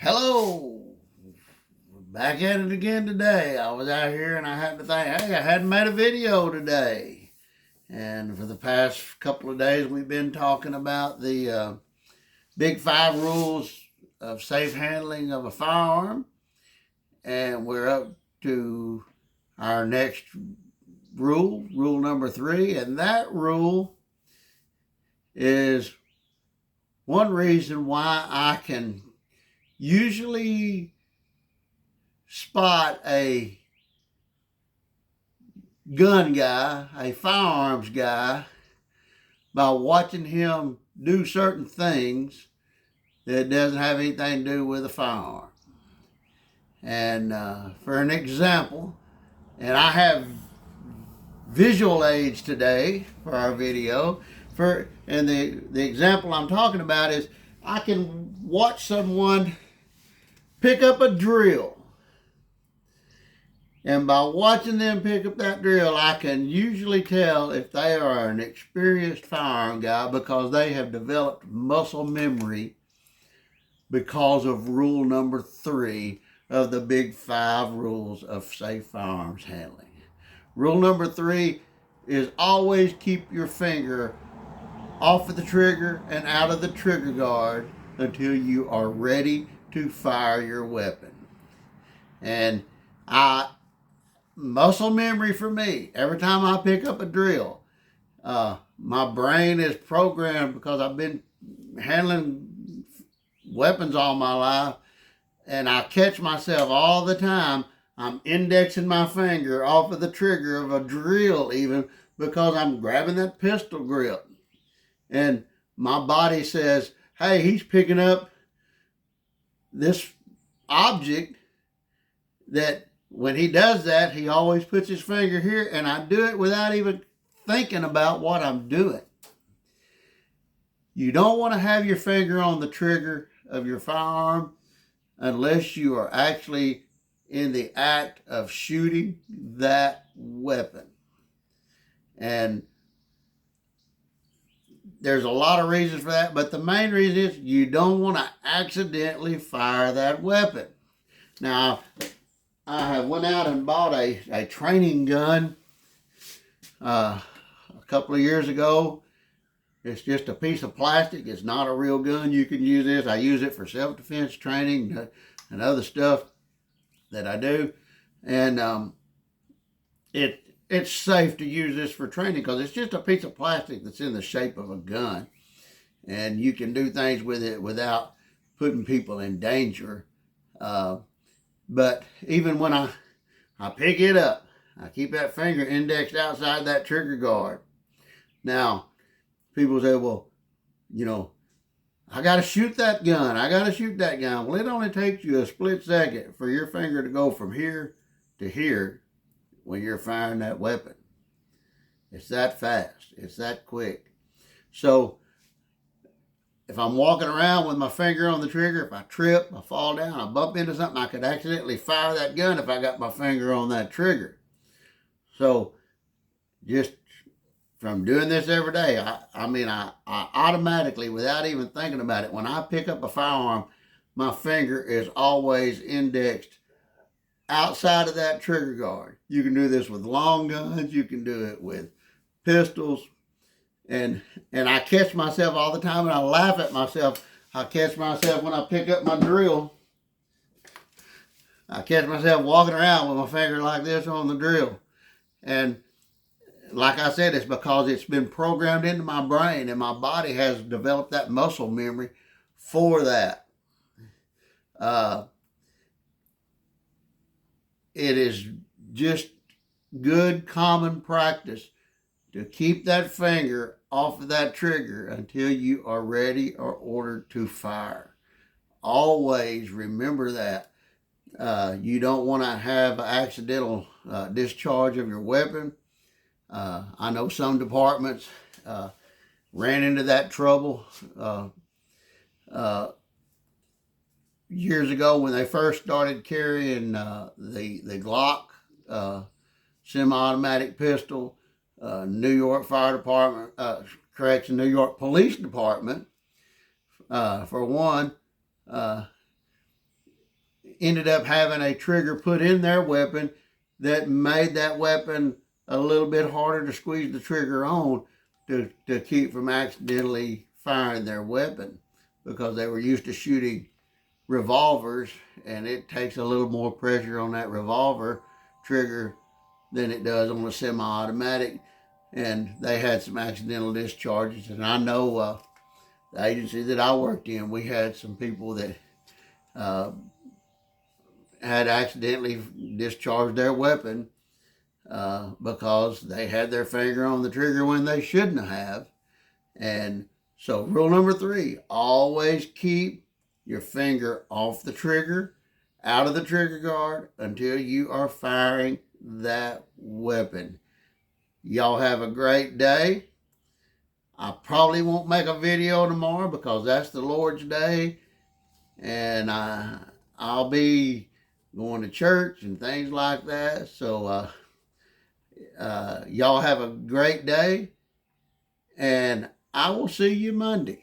Hello, back at it again today. I was out here and I had to think, hey, I hadn't made a video today. And for the past couple of days, we've been talking about the big 5 rules of safe handling of a firearm. And we're up to our next rule, rule number 3. And that rule is one reason why I can usually spot a gun guy, a firearms guy, by watching him do certain things that doesn't have anything to do with a firearm. And for an example, and I have visual aids today for our video. And the example I'm talking about is I can watch someone pick up a drill. And by watching them pick up that drill, I can usually tell if they are an experienced firearm guy because they have developed muscle memory because of rule number 3 of the big 5 rules of safe firearms handling. Rule number 3 is always keep your finger off of the trigger and out of the trigger guard until you are ready to fire your weapon. And muscle memory for me, every time I pick up a drill, my brain is programmed because I've been handling weapons all my life, and I catch myself all the time. I'm indexing my finger off of the trigger of a drill even because I'm grabbing that pistol grip. And my body says, hey, he's picking up this object that when he does that, he always puts his finger here, and I do it without even thinking about what I'm doing. You don't want to have your finger on the trigger of your firearm unless you are actually in the act of shooting that weapon. And there's a lot of reasons for that, but the main reason is you don't want to accidentally fire that weapon. Now, I have went out and bought a training gun a couple of years ago. It's just a piece of plastic. It's not a real gun. You can use this. I use it for self-defense training and other stuff that I do. And it's safe to use this for training because it's just a piece of plastic that's in the shape of a gun. And you can do things with it without putting people in danger. But even when I pick it up, I keep that finger indexed outside that trigger guard. Now, people say, well, I got to shoot that gun. I got to shoot that gun. Well, it only takes you a split second for your finger to go from here to here when you're firing that weapon. It's that fast. It's that quick. So if I'm walking around with my finger on the trigger, if I trip, I fall down, I bump into something, I could accidentally fire that gun if I got my finger on that trigger. So just from doing this every day, I automatically, without even thinking about it, when I pick up a firearm, my finger is always indexed outside of that trigger guard. You can do this with long guns. You can do it with pistols. And I catch myself all the time, and I laugh at myself. I catch myself when I pick up my drill. I catch myself walking around with my finger like this on the drill. And like I said, it's because it's been programmed into my brain, and my body has developed that muscle memory for that. It is just good common practice to keep that finger off of that trigger until you are ready or ordered to fire. Always remember that. You don't want to have an accidental discharge of your weapon. I know some departments ran into that trouble years ago when they first started carrying the Glock semi-automatic pistol. New York Fire Department, New York Police Department, for one, ended up having a trigger put in their weapon that made that weapon a little bit harder to squeeze the trigger on to keep from accidentally firing their weapon, because they were used to shooting revolvers, and it takes a little more pressure on that revolver trigger than it does on a semi-automatic. And they had some accidental discharges. And I know the agency that I worked in, we had some people that had accidentally discharged their weapon because they had their finger on the trigger when they shouldn't have. And so rule number 3, always keep your finger off the trigger, out of the trigger guard, until you are firing that weapon. Y'all have a great day. I probably won't make a video tomorrow because that's the Lord's Day, and I'll be going to church and things like that. So y'all have a great day, and I will see you Monday.